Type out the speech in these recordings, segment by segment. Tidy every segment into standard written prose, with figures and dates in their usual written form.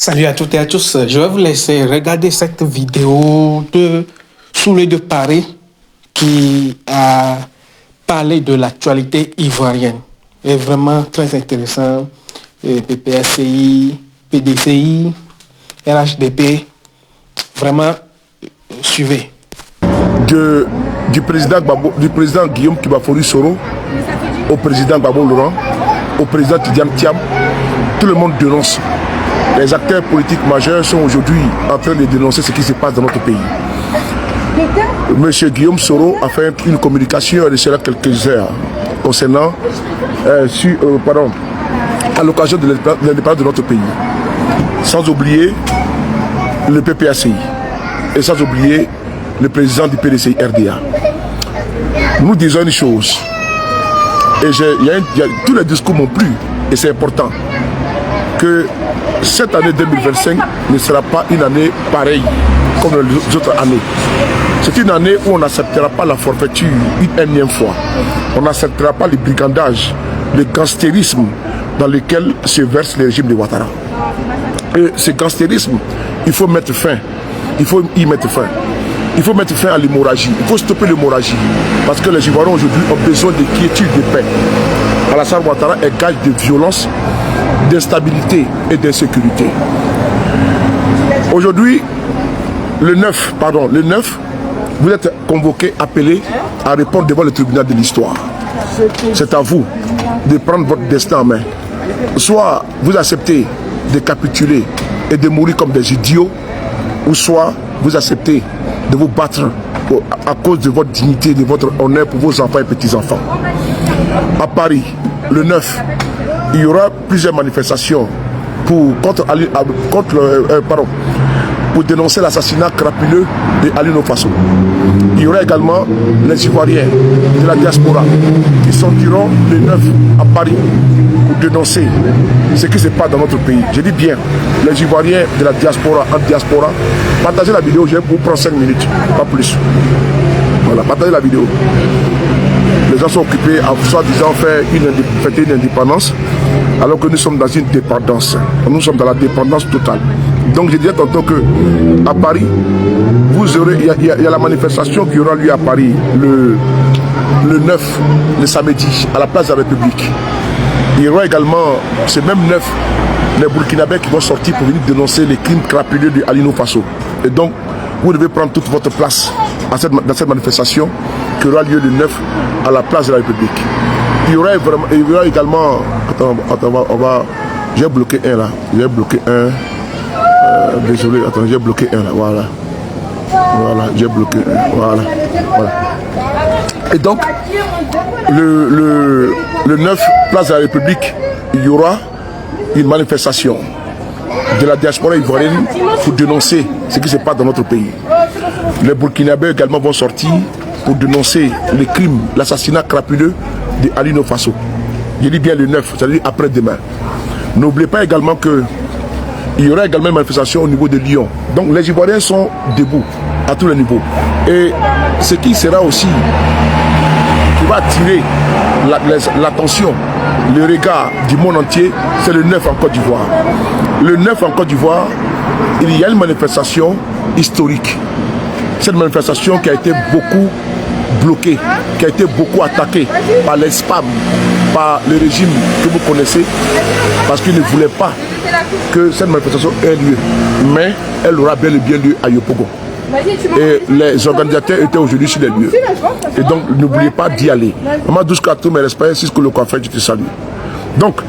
Salut à toutes et à tous, je vais vous laisser regarder cette vidéo de Soulé de Paris qui a parlé de l'actualité ivoirienne. C'est vraiment très intéressant. PPACI, PDCI, RHDP, vraiment suivez. Du président Guillaume Kibafori Soro au président Gbagbo Laurent, au président Tidiane Thiam, tout le monde dénonce. Les acteurs politiques majeurs sont aujourd'hui en train de dénoncer ce qui se passe dans notre pays. Monsieur Guillaume Soro a fait une communication il y a quelques heures concernant, à l'occasion de l'indépendance de notre pays. Sans oublier le PPACI et sans oublier le président du PDCI RDA. Nous disons une chose, et tous les discours m'ont plu, et c'est important, que cette année 2025 ne sera pas une année pareille comme les autres années. C'est une année où on n'acceptera pas la forfaiture une énième fois. On n'acceptera pas le brigandage, le gangstérisme dans lequel se verse le régime de Ouattara. Et ce gangstérisme, il faut mettre fin. Il faut y mettre fin. Il faut mettre fin à l'hémorragie. Il faut stopper l'hémorragie. Parce que les Ivoiriens aujourd'hui ont besoin de quiétude, de paix. Alassane Ouattara est gage de violence, d'instabilité et d'insécurité. Aujourd'hui, le 9, vous êtes convoqué, appelé à répondre devant le tribunal de l'histoire. C'est à vous de prendre votre destin en main. Soit vous acceptez de capituler et de mourir comme des idiots, ou soit vous acceptez de vous battre à cause de votre dignité, de votre honneur pour vos enfants et petits-enfants. À Paris, le 9, il y aura plusieurs manifestations pour dénoncer l'assassinat crapuleux de Alino Faso. Il y aura également les Ivoiriens de la diaspora qui sortiront le 9 à Paris pour dénoncer ce qui se passe dans notre pays. Je dis bien, les Ivoiriens de la diaspora, en diaspora, partagez la vidéo, je vais vous prendre 5 minutes, pas plus. Voilà, partagez la vidéo. Les gens sont occupés à soi-disant fêter une indépendance, alors que nous sommes dans une dépendance. Nous sommes dans la dépendance totale. Donc je disais tantôt que à Paris, vous aurez, il y a la manifestation qui aura lieu à Paris le 9, le samedi, à la place de la République. Il y aura également, ce même 9, les Burkinabés qui vont sortir pour venir dénoncer les crimes crapuleux de Alino Faso. Et donc, vous devez prendre toute votre place dans cette manifestation qui aura lieu le 9 à la place de la République. Il y aura également... Attends, j'ai bloqué un là. J'ai bloqué un. Désolé, attends, j'ai bloqué un là. Voilà. Voilà, j'ai bloqué un. Voilà. Et donc, le 9, place de la République, il y aura une manifestation de la diaspora ivoirienne pour dénoncer ce qui se passe dans notre pays. Les Burkinabés également vont sortir pour dénoncer les crimes, l'assassinat crapuleux de Alino Faso. Je dis bien le 9, c'est-à-dire après-demain. N'oubliez pas également qu'il y aura également une manifestation au niveau de Lyon. Donc les Ivoiriens sont debout à tous les niveaux. Et ce qui sera aussi, qui va attirer l'attention, le regard du monde entier, c'est le 9 en Côte d'Ivoire. Le 9 en Côte d'Ivoire, il y a une manifestation historique. Cette manifestation qui a été beaucoup bloquée, qui a été beaucoup attaquée par les spams, par le régime que vous connaissez, parce qu'il ne voulait pas que cette manifestation ait lieu. Mais elle aura bel et bien lieu à Yopogo. Et les organisateurs étaient aujourd'hui sur les lieux. Et donc, n'oubliez pas d'y aller. Maman Douska, tous mes respects, c'est ce que le coiffeur, je te salue. Donc,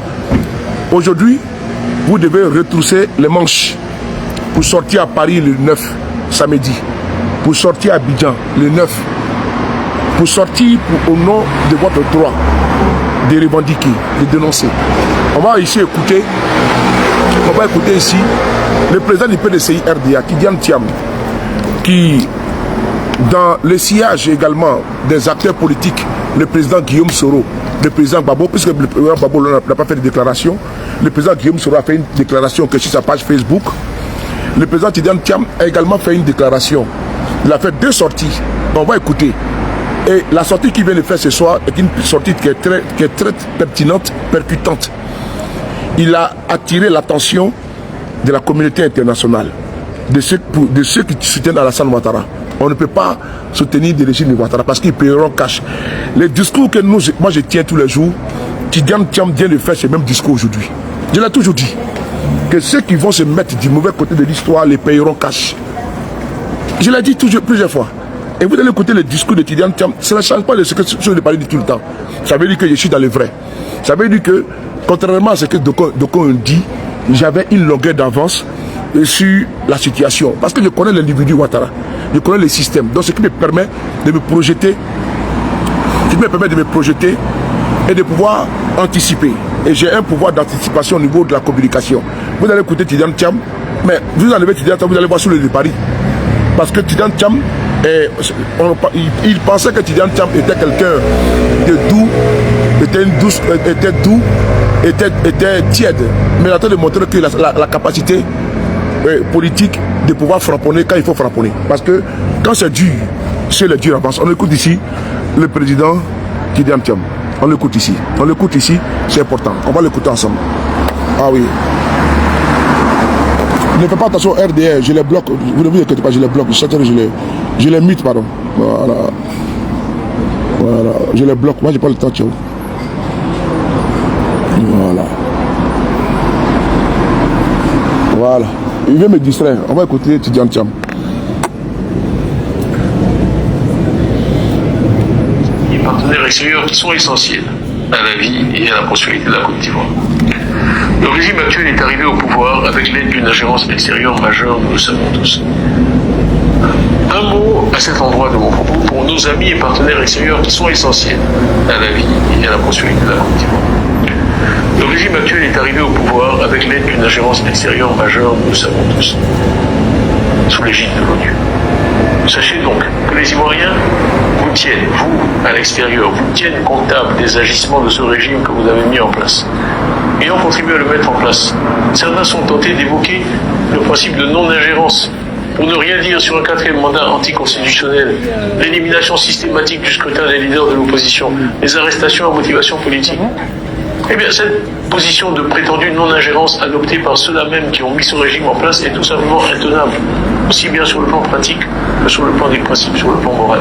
aujourd'hui, vous devez retrousser les manches pour sortir à Paris le 9, samedi. Pour sortir à Abidjan le 9. Pour sortir au nom de votre droit de revendiquer, de dénoncer. On va ici écouter ici le président du PDCI RDA, Tidiane Thiam, qui, dans le sillage également des acteurs politiques, le président Guillaume Soro, le président Gbagbo, puisque le président Gbagbo n'a pas fait de déclaration, le président Guillaume Soro a fait une déclaration que sur sa page Facebook. Le président Tidiane Thiam a également fait une déclaration. Il a fait 2 sorties. On va écouter. Et la sortie qu'il vient de faire ce soir est une sortie qui est très pertinente, percutante. Il a attiré l'attention de la communauté internationale, de ceux qui soutiennent Alassane Ouattara. On ne peut pas soutenir des régimes de Ouattara parce qu'ils paieront cash. Les discours que moi je tiens tous les jours, Tidiane Thiam vient de faire ce même discours aujourd'hui. Je l'ai toujours dit, que ceux qui vont se mettre du mauvais côté de l'histoire les paieront cash. Je l'ai dit plusieurs fois. Et vous allez écouter le discours de Tidiane Thiam, ça ne change pas de ce que je parlais tout le temps. Ça veut dire que je suis dans le vrai. Ça veut dire que, contrairement à ce que d'aucuns dit, j'avais une longueur d'avance sur la situation. Parce que je connais l'individu Ouattara, je connais le système. Donc ce qui me permet de me projeter, et de pouvoir anticiper. Et j'ai un pouvoir d'anticipation au niveau de la communication. Vous allez écouter Tidiane Thiam, mais vous enlevez Tidiane Thiam, vous allez voir sur le de Paris. Parce que Tidiane Thiam, il pensait que Tidiane Thiam était quelqu'un de doux, était tiède. Mais il a tenté de montrer que la capacité politique de pouvoir frapponner quand il faut frapponner. Parce que quand c'est dur, c'est le dur avance. On écoute ici le président Tidiane Thiam. On l'écoute ici, c'est important. On va l'écouter ensemble. Ah oui. Ne faites pas attention au RDR, je les bloque. Vous ne vous inquiétez pas, je les bloque. Je les mute, pardon. Voilà. Voilà, je les bloque. Moi, j'ai pas le temps, ciao. Voilà. Voilà. Il vient me distraire. On va écouter Tidiane Thiam. Les partenaires extérieurs sont essentiels à la vie et à la prospérité de la Côte d'Ivoire. Le régime actuel est arrivé au pouvoir avec l'aide d'une ingérence extérieure majeure, nous le savons tous. Un mot à cet endroit de mon propos pour nos amis et partenaires extérieurs qui sont essentiels à la vie et à la prospérité de la Côte d'Ivoire. Le régime actuel est arrivé au pouvoir avec l'aide d'une ingérence extérieure majeure, nous le savons tous, sous l'égide de l'ONU. Sachez donc que les Ivoiriens vous tiennent, vous, à l'extérieur, vous tiennent comptable des agissements de ce régime que vous avez mis en place. Et ont contribué à le mettre en place. Certains sont tentés d'évoquer le principe de non-ingérence, pour ne rien dire sur un quatrième mandat anticonstitutionnel, l'élimination systématique du scrutin des leaders de l'opposition, les arrestations à motivation politique. Eh bien, cette position de prétendue non-ingérence adoptée par ceux-là même qui ont mis ce régime en place est tout simplement intenable, aussi bien sur le plan pratique que sur le plan des principes, sur le plan moral.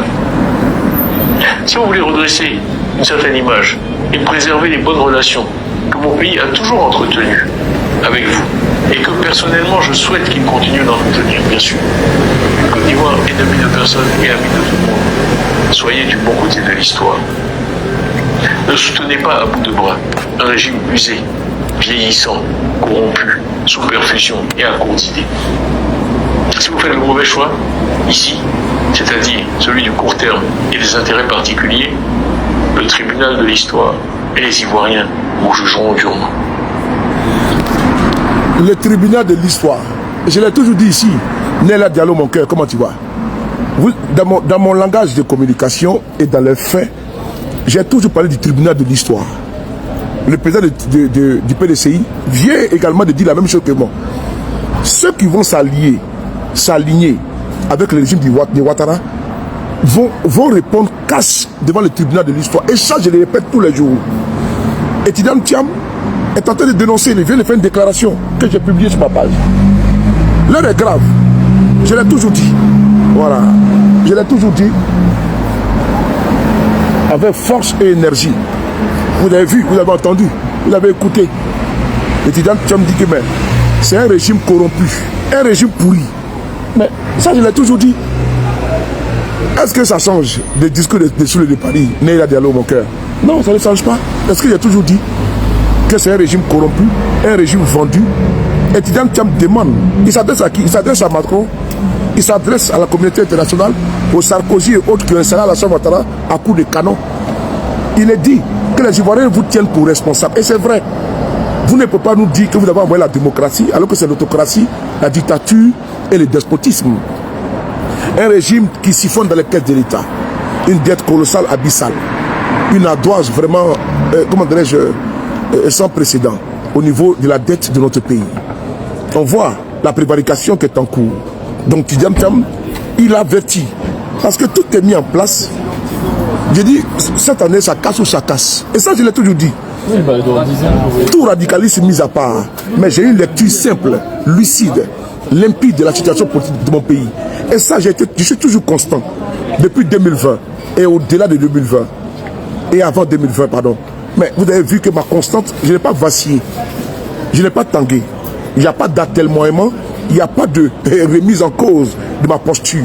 Si vous voulez redresser une certaine image et préserver les bonnes relations que mon pays a toujours entretenues avec vous, et que personnellement je souhaite qu'il continue d'entretenir, bien sûr. Côte d'Ivoire, ennemi de personne et ami de tout le monde. Soyez du bon côté de l'histoire. Ne soutenez pas à bout de bras un régime usé, vieillissant, corrompu, sous perfusion et à court d'idées. Si vous faites le mauvais choix, ici, c'est-à-dire celui du court terme et des intérêts particuliers, le tribunal de l'histoire et les Ivoiriens vous jugeront durement. Le tribunal de l'histoire, je l'ai toujours dit ici, Néla Diallo, mon cœur, comment tu vois? Dans mon langage de communication et dans les faits, j'ai toujours parlé du tribunal de l'histoire. Le président du PDCI vient également de dire la même chose que moi. Ceux qui vont s'aligner avec le régime de Ouattara vont répondre casse devant le tribunal de l'histoire. Et ça, je le répète tous les jours. Et Tidiane Thiam est en train de dénoncer, il vient de faire une déclaration que j'ai publiée sur ma page. L'heure est grave. Je l'ai toujours dit. Voilà. Je l'ai toujours dit. Avec force et énergie. Vous avez vu, vous avez entendu, vous avez écouté. Et Tidiane Thiam dit que c'est un régime corrompu, un régime pourri. Mais ça, je l'ai toujours dit. Est-ce que ça change des discours de Soulé de Paris, Néla Diallo, mon cœur? Non, ça ne change pas. Parce que j'ai toujours dit que c'est un régime corrompu, un régime vendu. Et Tidiane Thiam demande, il s'adresse à qui? Il s'adresse à Macron, il s'adresse à la communauté internationale, aux Sarkozy et autres qui ont installé Alassane Ouattara à coups de canon. Il est dit que les Ivoiriens vous tiennent pour responsables. Et c'est vrai. Vous ne pouvez pas nous dire que vous avez envoyé la démocratie, alors que c'est l'autocratie, la dictature et le despotisme. Un régime qui siphonne dans les caisses de l'État. Une dette colossale, abyssale. Une ardoise vraiment, comment dirais-je, sans précédent au niveau de la dette de notre pays. On voit la prévarication qui est en cours. Donc Tidiane Thiam, il avertit. Parce que tout est mis en place. J'ai dit, cette année, ça casse ou ça casse. Et ça, je l'ai toujours dit. Tout radicalisme mis à part. Mais j'ai une lecture simple, lucide, limpide de la situation politique de mon pays. Et ça, je suis toujours constant. Depuis 2020 et au-delà de 2020. Et avant 2020, pardon. Mais vous avez vu que ma constante, je n'ai pas vacillé. Je n'ai pas tangué. Il n'y a pas d'attellement. Il n'y a pas de remise en cause de ma posture.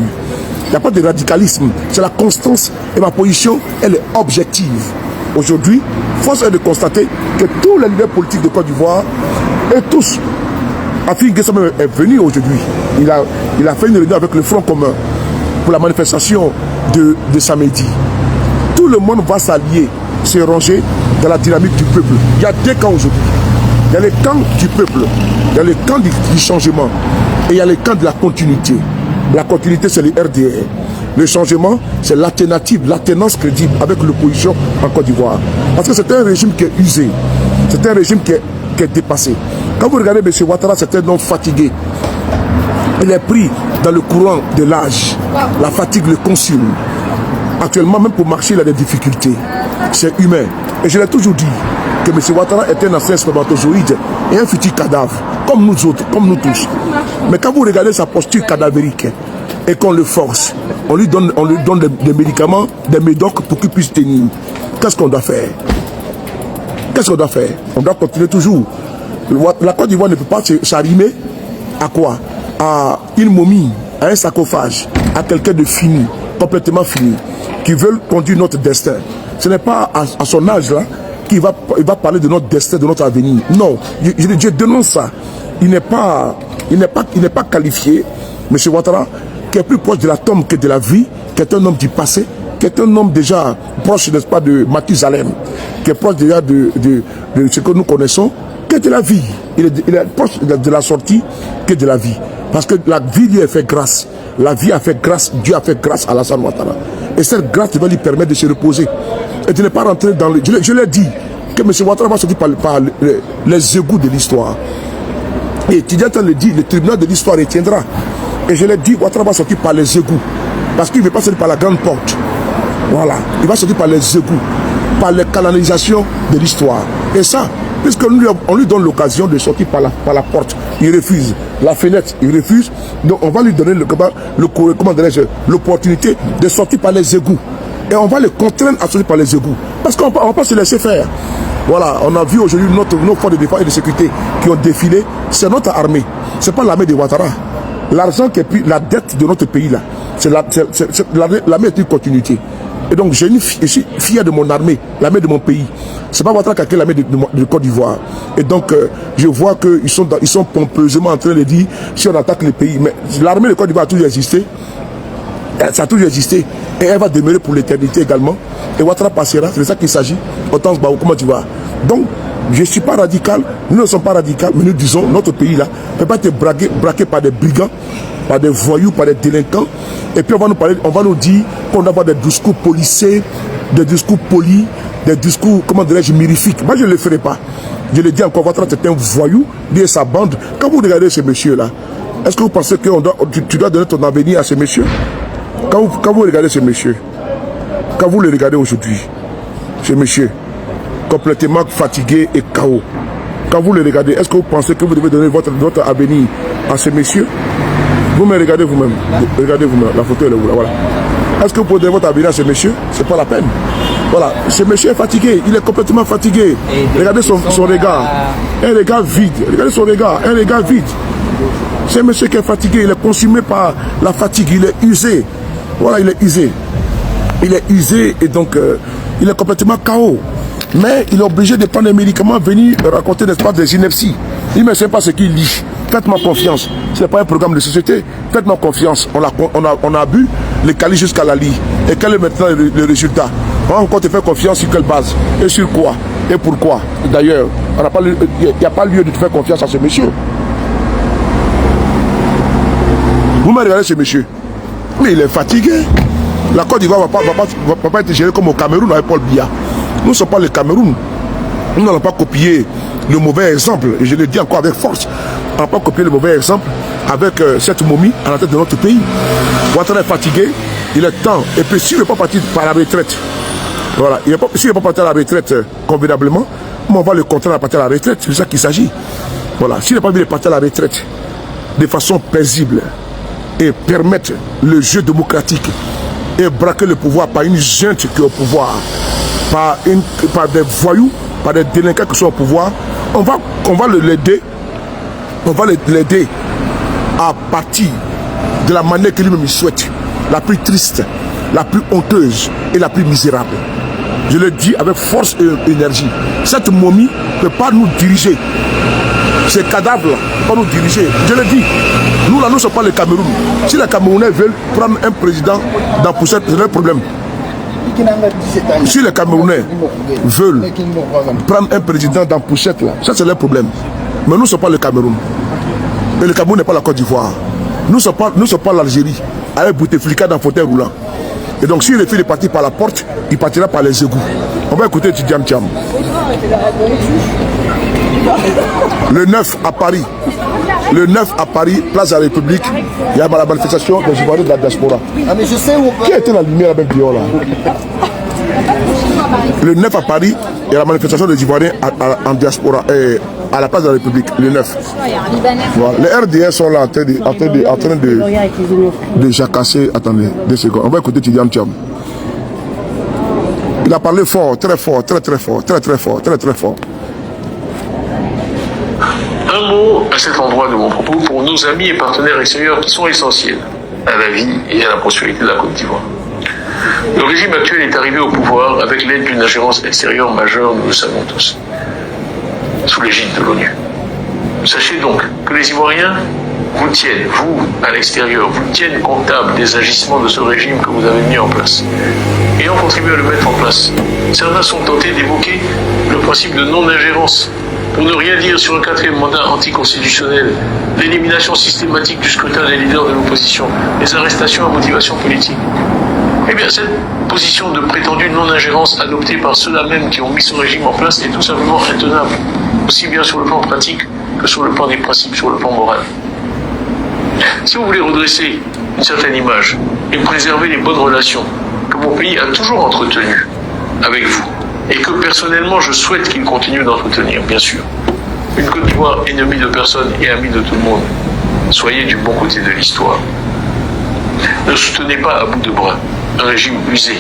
Il n'y a pas de radicalisme. C'est la constance et ma position, elle est objective. Aujourd'hui, force est de constater que tous les leaders politiques de Côte d'Ivoire, et tous, Afrique Guessam est venu aujourd'hui. Il a fait une réunion avec le Front commun pour la manifestation de samedi. Tout le monde va s'allier, se ranger dans la dynamique du peuple. Il y a deux camps aujourd'hui. Il y a le camp du peuple, il y a le camp du changement et il y a le camp de la continuité. La continuité, c'est le RDR. Le changement, c'est l'alternative, l'alternance crédible avec l'opposition en Côte d'Ivoire. Parce que c'est un régime qui est usé, c'est un régime qui est dépassé. Quand vous regardez M. Ouattara, c'est un homme fatigué. Il est pris dans le courant de l'âge. La fatigue le consume. Actuellement, même pour marcher, il a des difficultés. C'est humain. Et je l'ai toujours dit que M. Ouattara est un ancien spermatozoïde et un futur cadavre, comme nous autres, comme nous tous. Mais quand vous regardez sa posture cadavérique et qu'on le force, on lui donne des médicaments, des médocs pour qu'il puisse tenir. Qu'est-ce qu'on doit faire? Qu'est-ce qu'on doit faire? On doit continuer toujours. La Côte d'Ivoire ne peut pas s'arrimer à quoi? À une momie, à un sarcophage, à quelqu'un de fini, complètement fini, qui veut conduire notre destin. Ce n'est pas à son âge là qu'il va parler de notre destin, de notre avenir. Non, je dénonce ça. Il n'est pas qualifié, M. Ouattara, qui est plus proche de la tombe que de la vie, qui est un homme du passé, qui est un homme déjà proche, n'est-ce pas, de Mathusalem, qui est proche déjà de ce que nous connaissons, que de la vie. Il est proche de la sortie que de la vie. Parce que la vie lui a fait grâce. La vie a fait grâce, Dieu a fait grâce à Alassane Ouattara. Et cette grâce va lui permettre de se reposer. Et de ne pas rentrer dans le... Je l'ai dit, que M. Ouattara va sortir par les égouts de l'histoire. Et Tidjatan le dit, le tribunal de l'histoire retiendra. Et je l'ai dit, Ouattara va sortir par les égouts. Parce qu'il ne veut pas sortir par la grande porte. Voilà. Il va sortir par les égouts, par les canalisations de l'histoire. Et ça, puisque on lui donne l'occasion de sortir par la porte, il refuse. La fenêtre, il refuse. Donc on va lui donner l'opportunité de sortir par les égouts. Et on va le contraindre à sortir par les égouts. Parce qu'on ne va pas se laisser faire. Voilà, on a vu aujourd'hui nos forces de défense et de sécurité qui ont défilé. C'est notre armée. Ce n'est pas l'armée de Ouattara. L'argent qui est pris, la dette de notre pays là, l'armée est une continuité. Et donc je suis fier de mon armée, l'armée de mon pays. C'est pas Ouattara qui a créé l'armée de Côte d'Ivoire. Et donc je vois qu'ils sont pompeusement en train de dire si on attaque le pays. Mais l'armée de Côte d'Ivoire a toujours existé. Ça a toujours existé. Et elle va demeurer pour l'éternité également. Et Ouattara passera, c'est de ça qu'il s'agit. Autant comment tu vas. Donc je ne suis pas radical, nous ne sommes pas radicaux, mais nous disons notre pays là ne peut pas être braqué par des brigands, par des voyous, par des délinquants. Et puis on va nous dire qu'on doit avoir des discours policés, des discours polis, des discours, comment dirais-je, mirifiques. Moi je ne le ferai pas. Je le dis encore, Ouattara c'est un voyou, lui et sa bande. Quand vous regardez ce monsieur là, est-ce que vous pensez que tu dois donner ton avenir à ce monsieur? Quand vous regardez ce monsieur, quand vous le regardez aujourd'hui, ce monsieur, complètement fatigué et KO. Quand vous le regardez, est-ce que vous pensez que vous devez donner votre avenir à ce monsieur? Vous me regardez vous-même. Regardez vous-même. La photo elle est où là? Voilà. Est-ce que vous pouvez donner votre avenir à ce monsieur? C'est pas la peine. Voilà. Ce monsieur est fatigué. Il est complètement fatigué. Regardez son regard. Un regard vide. Regardez son regard. Un regard vide. C'est un monsieur qui est fatigué. Il est consumé par la fatigue. Il est usé. Voilà, il est usé. Il est usé et donc il est complètement KO. Mais il est obligé de prendre des médicaments, venir raconter n'est-ce pas des inepties. Il ne sait pas ce qu'il lit. Faites-moi confiance. Ce n'est pas un programme de société. Faites-moi confiance. On a bu le cali jusqu'à la lie. Et quel est maintenant le résultat? On va encore te faire confiance sur quelle base? Et sur quoi? Et pourquoi? D'ailleurs, il n'y a pas lieu de te faire confiance à ce monsieur. Vous me regardez ce monsieur. Mais il est fatigué. La Côte d'Ivoire ne va pas être gérée comme au Cameroun avec Paul Biya. Nous ne sommes pas le Cameroun. Nous n'allons pas copier le mauvais exemple. Et je le dis encore avec force. On n'a pas copié le mauvais exemple avec cette momie à la tête de notre pays. Ouattara est fatigué. Il est temps. Et puis s'il ne veut pas partir par la retraite, voilà. S'il ne veut pas partir à la retraite convenablement, Mais on va le contraindre à partir à la retraite, c'est de ça qu'il s'agit. Voilà, s'il n'a pas envie de partir à la retraite de façon paisible et permettre le jeu démocratique et braquer le pouvoir par une junte qui est au pouvoir, par des voyous, par des délinquants qui sont au pouvoir, on va l'aider. On va l'aider à partir de la manière que lui-même souhaite, la plus triste, la plus honteuse et la plus misérable. Je le dis avec force et énergie. Cette momie ne peut pas nous diriger. Ces cadavres-là ne peuvent pas nous diriger. Je le dis. Nous, là, nous ne sommes pas le Cameroun. Si les Camerounais veulent prendre un président dans Poussette, c'est leur problème. Si les Camerounais veulent prendre un président dans Poussette, là, ça c'est leur problème. Mais nous ne sommes pas le Cameroun. Et le Cameroun n'est pas la Côte d'Ivoire. Nous ne sommes pas l'Algérie, avec Bouteflika dans fauteuil roulant. Et donc, si le fils est parti par la porte, il partira par les égouts. On va écouter Tidjam Thiam. Le 9 à Paris. Le 9 à Paris, place de la République, il y a la manifestation des Ivoiriens de la diaspora. Qui a été la lumière avec Dior là? Le 9 à Paris, il y a la manifestation des Ivoiriens en diaspora, à la place de la République, le 9. Voilà. Les RDS sont là en train de jacasser. Attendez, 2 secondes. On va écouter Tidjam Thiam. Il a parlé fort, très fort, très fort, très fort. Un mot à cet endroit de mon propos pour nos amis et partenaires extérieurs qui sont essentiels à la vie et à la prospérité de la Côte d'Ivoire. Le régime actuel est arrivé au pouvoir avec l'aide d'une ingérence extérieure majeure, nous le savons tous, sous l'égide de l'ONU. Sachez donc que les Ivoiriens vous tiennent, vous, à l'extérieur, vous tiennent comptable des agissements de ce régime que vous avez mis en place. Ayant contribué à le mettre en place, certains sont tentés d'évoquer le principe de non-ingérence, pour ne rien dire sur un 4e mandat anticonstitutionnel, l'élimination systématique du scrutin des leaders de l'opposition, les arrestations à motivation politique. Eh bien, cette position de prétendue non-ingérence adoptée par ceux-là même qui ont mis ce régime en place est tout simplement intenable, aussi bien sur le plan pratique que sur le plan des principes, sur le plan moral. Si vous voulez redresser une certaine image et préserver les bonnes relations que mon pays a toujours entretenues avec vous, et que personnellement je souhaite qu'il continue d'entretenir, bien sûr, une Côte d'Ivoire ennemie de personne et amie de tout le monde, soyez du bon côté de l'histoire. Ne soutenez pas à bout de bras un régime usé,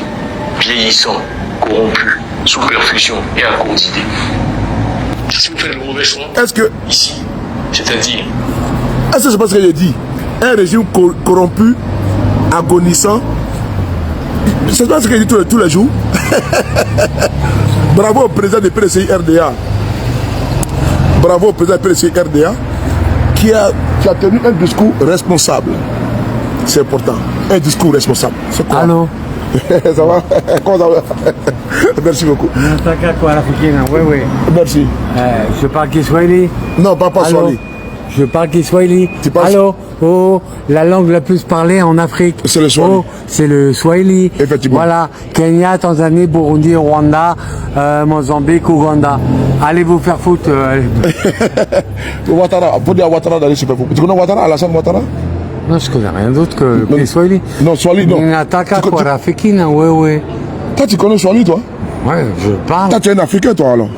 vieillissant, corrompu, sous perfusion et à court d'idées. Si vous faites le mauvais choix, est-ce que ici, c'est-à-dire... Est-ce que c'est pas ce que j'ai dit? Un régime corrompu, agonissant. C'est pas ce que j'ai dit tous les jours. Bravo au président du PDCI RDA. Bravo au président du PDCI RDA qui a tenu un discours responsable. C'est important. Un discours responsable. C'est quoi? Allô? Ça va? Comment ça va? Merci beaucoup. Merci. Je parle Kiswahili. Non, pas Swahili. Je parle Kiswahili. Allô? Oh, la langue la plus parlée en Afrique. C'est le Swahili. Oh, c'est le Swahili. Effectivement. Voilà. Kenya, Tanzanie, Burundi, Rwanda, Mozambique, Ouganda. Allez vous faire foutre. Ouattara, faut dire à Ouattara d'aller se faire foutre. Tu connais Ouattara, Alassane Ouattara? Non, je connais rien d'autre que le Swahili. Non, Swahili, non. Toi, tu connais Swahili, toi? Ouais, je parle. Toi, tu es un Africain, toi, alors?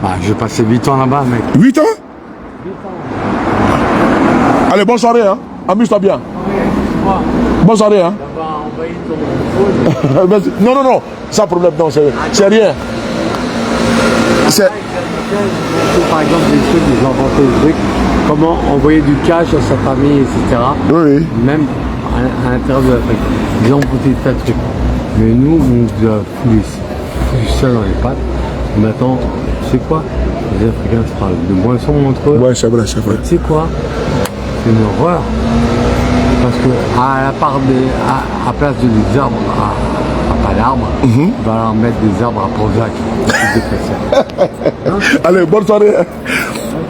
Bah, j'ai passé 8 ans là-bas, mec. 8 ans? Allez, bonne soirée, hein. Amuse-toi bien. Bonne soirée, hein. Non, non, non. Sans problème, non, c'est rien. C'est... Par exemple, des trucs, ils ont inventé des trucs. Comment envoyer du cash à sa famille, etc. Oui. Même à l'intérieur de l'Afrique. Ils ont inventé tas de trucs. Mais nous, on nous a foutu ça dans les pattes. Maintenant, tu sais quoi? Les Africains se parlent de boissons entre eux. Ouais, c'est vrai, c'est vrai. Tu sais quoi? C'est une horreur. Parce que à place de des arbres à pas d'arbres, on va leur mettre des arbres à Prozac. Allez, bonne soirée.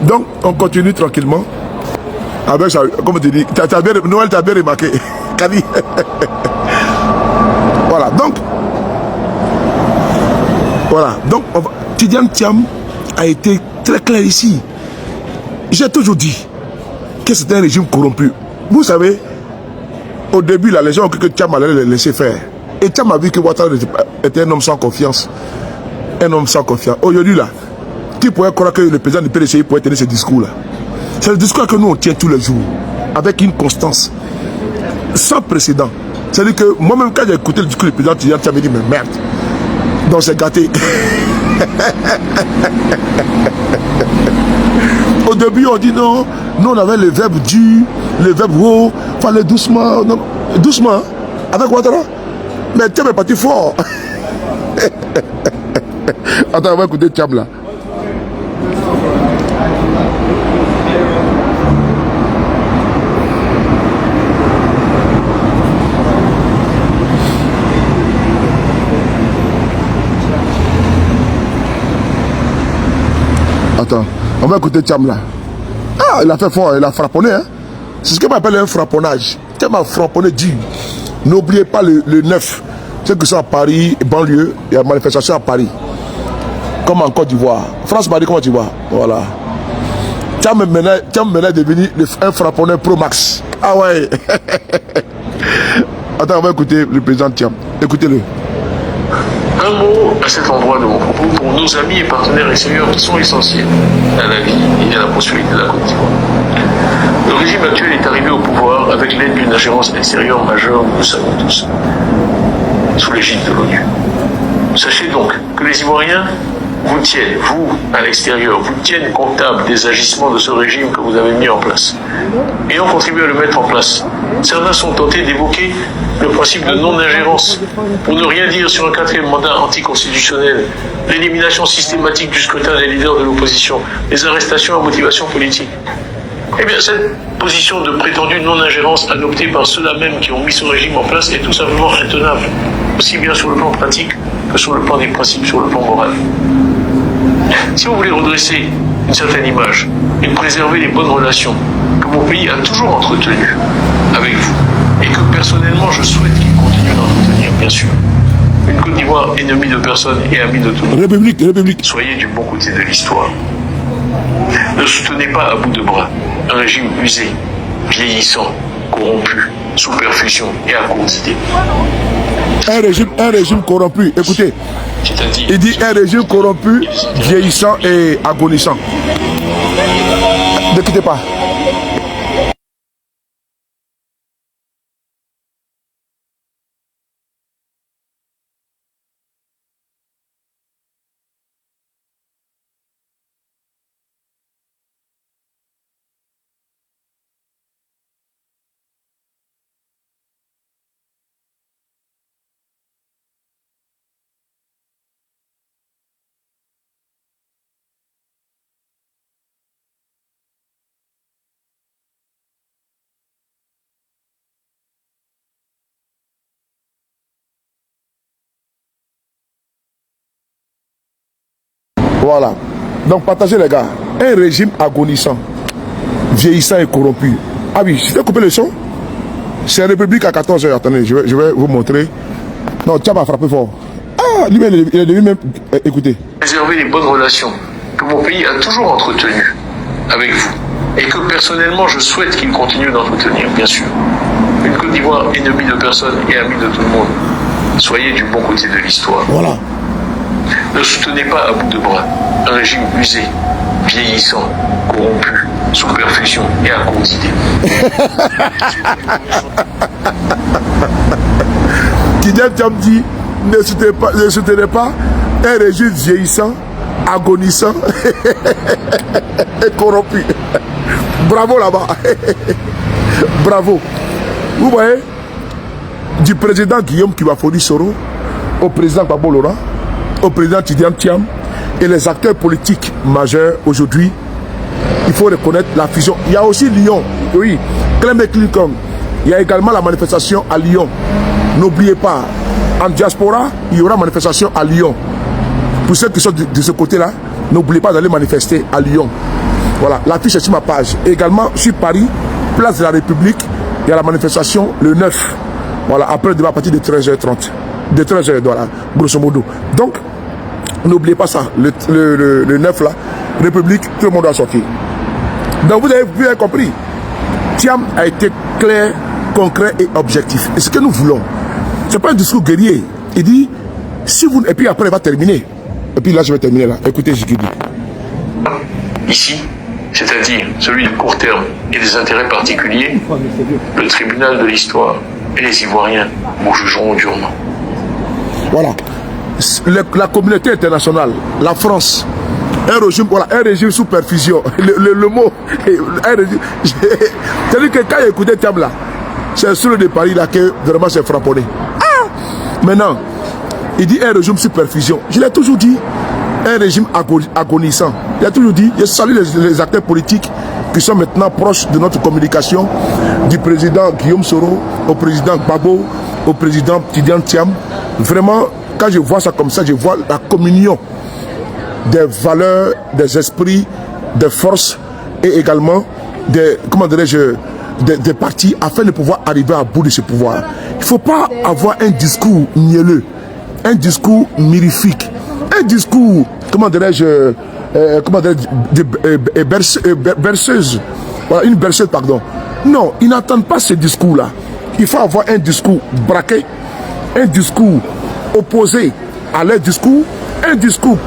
Donc, on continue tranquillement. Avec ça, comme tu dis, Noël, t'as bien remarqué. Kadi. Voilà, donc. Voilà, donc, Tidjam Thiam a été très clair ici. J'ai toujours dit que c'est un régime corrompu. Vous savez, au début, là, les gens ont cru que Thiam allait les laisser faire. Et Thiam a vu que Ouattara était un homme sans confiance. Un homme sans confiance. Aujourd'hui, là, Qui pourrait croire que le président du PDCI pourrait tenir ce discours-là? C'est le discours que nous on tient tous les jours, avec une constance sans précédent. C'est-à-dire que moi-même, quand j'ai écouté le discours du président, tu m'as dit, mais merde, donc c'est gâté. Au début, on dit non, nous on avait le verbe dur, le verbe haut, fallait doucement, non, doucement, hein, avec Ouattara. Mais Thiam est parti fort. Attends, on va écouter Thiam là. Attends, on va écouter Thiam là. Ah, il a fait fort, il a frapponné. Hein? C'est ce qu'on appelle un frapponnage. Thiam a frapponné dur. N'oubliez pas le 9. C'est que ça à Paris, banlieue, il y a une manifestation à Paris. Comme en Côte d'Ivoire. France-Paris, comment tu vois? Voilà. Thiam maintenant est devenu un frapponneur pro max. Ah ouais. Attends, on va écouter le président Thiam. Écoutez-le. Un mot à cet endroit de mon propos pour nos amis et partenaires extérieurs qui sont essentiels à la vie et à la prospérité de la Côte d'Ivoire. Le régime actuel est arrivé au pouvoir avec l'aide d'une ingérence extérieure majeure, nous le savons tous, sous l'égide de l'ONU. Sachez donc que les Ivoiriens vous tiennent, vous, à l'extérieur, vous tiennent comptable des agissements de ce régime que vous avez mis en place. Et ont contribué à le mettre en place. Certains sont tentés d'évoquer le principe de non-ingérence, pour ne rien dire sur un quatrième mandat anticonstitutionnel, l'élimination systématique du scrutin des leaders de l'opposition, les arrestations à motivation politique. Eh bien, cette position de prétendue non-ingérence adoptée par ceux-là même qui ont mis ce régime en place est tout simplement intenable, aussi bien sur le plan pratique que sur le plan des principes, sur le plan moral. Si vous voulez redresser une certaine image et préserver les bonnes relations que mon pays a toujours entretenues avec vous, et que personnellement je souhaite qu'il continue d'entretenir, bien sûr, une Côte d'Ivoire ennemie de personne et amie de tout le monde. République. Soyez du bon côté de l'histoire. Ne soutenez pas à bout de bras un régime usé, vieillissant, corrompu, sous perfusion et à court d'idées. Un régime corrompu, écoutez. C'est-à-dire, Il dit un régime corrompu, vieillissant et agonissant. Ne quittez pas. Voilà. Donc partagez les gars. Un régime agonissant, vieillissant et corrompu. Ah oui, je t'ai coupé le son. C'est la République à 14h. Attendez, je vais vous montrer. Non, Thiam a frappé fort. Ah, lui, il est devenu même... Écoutez. préserver les bonnes relations que mon pays a toujours entretenues avec vous, et que personnellement je souhaite qu'il continue d'entretenir, bien sûr. Une Côte d'Ivoire ennemie de personne et amie de tout le monde. Soyez du bon côté de l'histoire. Voilà. Ne soutenez pas à bout de bras un régime usé, vieillissant, corrompu, sous perfusion et à court d'idées. Thiam dit, ne soutenez pas un régime vieillissant, agonissant et corrompu. Bravo là-bas. Bravo. Vous voyez, du président Guillaume Kibafoni Soro au président Gbagbo Laurent, au président Thiam et les acteurs politiques majeurs aujourd'hui, il faut reconnaître la fusion. Il y a aussi Lyon, oui, Clement Clinton. Il y a également la manifestation à Lyon. N'oubliez pas, en diaspora, il y aura manifestation à Lyon. Pour ceux qui sont de ce côté-là, n'oubliez pas d'aller manifester à Lyon. Voilà, l'affiche est sur ma page. Et également, sur Paris, place de la République, il y a la manifestation le 9. Voilà, après le débat à partir de 13h30. De 13h, voilà, grosso modo. Donc, n'oubliez pas ça, le 9 là, République, tout le monde doit sortir. Donc vous avez bien compris, Thiam a été clair, concret et objectif. Et ce que nous voulons, c'est pas un discours guerrier. Il dit, si vous... Et puis après, il va terminer. Et puis là, je vais terminer là. Écoutez ce qu'il dit. Ici, c'est-à-dire celui du court terme et des intérêts particuliers, le tribunal de l'histoire et les Ivoiriens vous jugeront durement. Voilà. La communauté internationale, la France, un régime sous perfusion. Le mot, c'est-à-dire que quand il écoutait Thiam là, c'est sur le de Paris là que vraiment c'est frapponné. Ah! Maintenant, il dit un régime sous perfusion. Je l'ai toujours dit, un régime agonisant. Il a toujours dit, je salue les acteurs politiques qui sont maintenant proches de notre communication, du président Guillaume Soro, au président Gbagbo, au président Tidiane Thiam. Vraiment, quand je vois ça comme ça, je vois la communion des valeurs, des esprits, des forces et également des, comment dirais-je, des partis afin de pouvoir arriver à bout de ce pouvoir. Il ne faut pas avoir un discours mielleux, un discours mirifique, un discours, comment dirais-je, berceuse, voilà, une berceuse, pardon. Non, ils n'entendent pas ce discours-là. Il faut avoir un discours braqué, un discours opposé à leur discours, un discours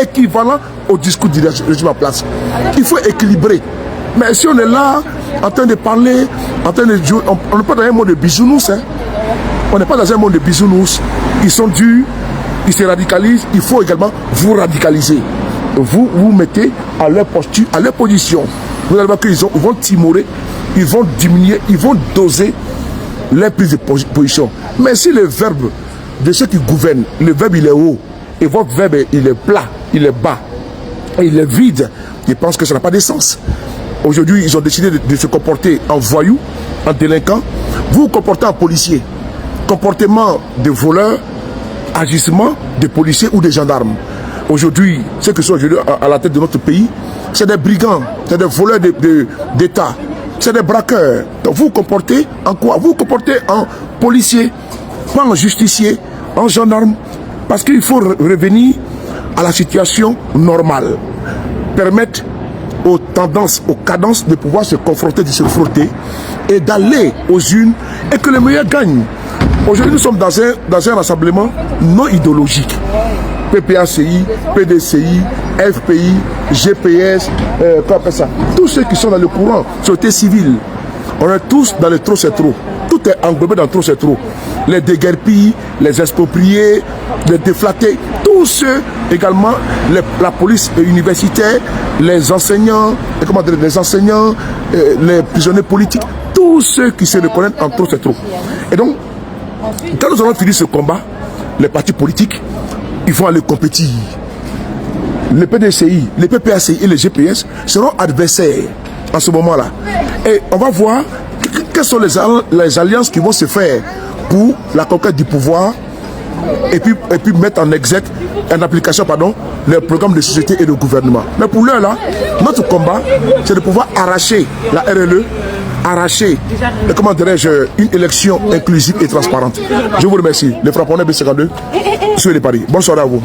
équivalent au discours du régime en place. Il faut équilibrer. Mais si on est là, en train de parler, en train de jouer, on n'est pas dans un monde de bisounours. Hein. On n'est pas dans un monde de bisounours. Ils sont durs, ils se radicalisent. Il faut également vous radicaliser. Vous vous mettez à leur posture, à leur position. Vous allez voir qu'ils vont timorer, ils vont diminuer, ils vont doser leur prise de position. Mais si le verbe de ceux qui gouvernent, le verbe il est haut, et votre verbe il est plat, il est bas, et il est vide, je pense que ça n'a pas de sens. Aujourd'hui, ils ont décidé de se comporter en voyous, en délinquant. Vous vous comportez en policier. Comportement de voleurs, agissement de policiers ou de gendarmes. Aujourd'hui, ceux qui sont aujourd'hui à la tête de notre pays, c'est des brigands, c'est des voleurs d'État, c'est des braqueurs. Donc vous vous comportez en quoi? Vous vous comportez en policier, pas en justicier, en gendarme, parce qu'il faut revenir à la situation normale. Permettre aux tendances, aux cadences de pouvoir se confronter, de se frotter et d'aller aux unes et que les meilleurs gagnent. Aujourd'hui, nous sommes dans un rassemblement non idéologique. PPACI, PDCI, FPI, GPS, quoi appelle ça? Tous ceux qui sont dans le courant, société civile, on est tous dans le trop c'est trop. Tout est englobé dans trop c'est trop. Les déguerpis, les expropriés, les déflatés, tous ceux également, la police universitaire, les enseignants, les prisonniers politiques, tous ceux qui se reconnaissent en trop c'est trop. Et donc, quand nous allons finir ce combat, les partis politiques, ils vont aller compétir. Les PDCI, les PPACI et les GPS seront adversaires en ce moment-là. Et on va voir quelles sont les alliances qui vont se faire pour la conquête du pouvoir et puis mettre en exergue, en application, pardon, les programmes de société et de gouvernement. Mais pour l'heure, là, notre combat, c'est de pouvoir arracher la RLE, arracher, comment dirais-je, une élection inclusive et transparente. Je vous remercie. Les frapponneurs B52 sur les paris. Bonne soirée à vous.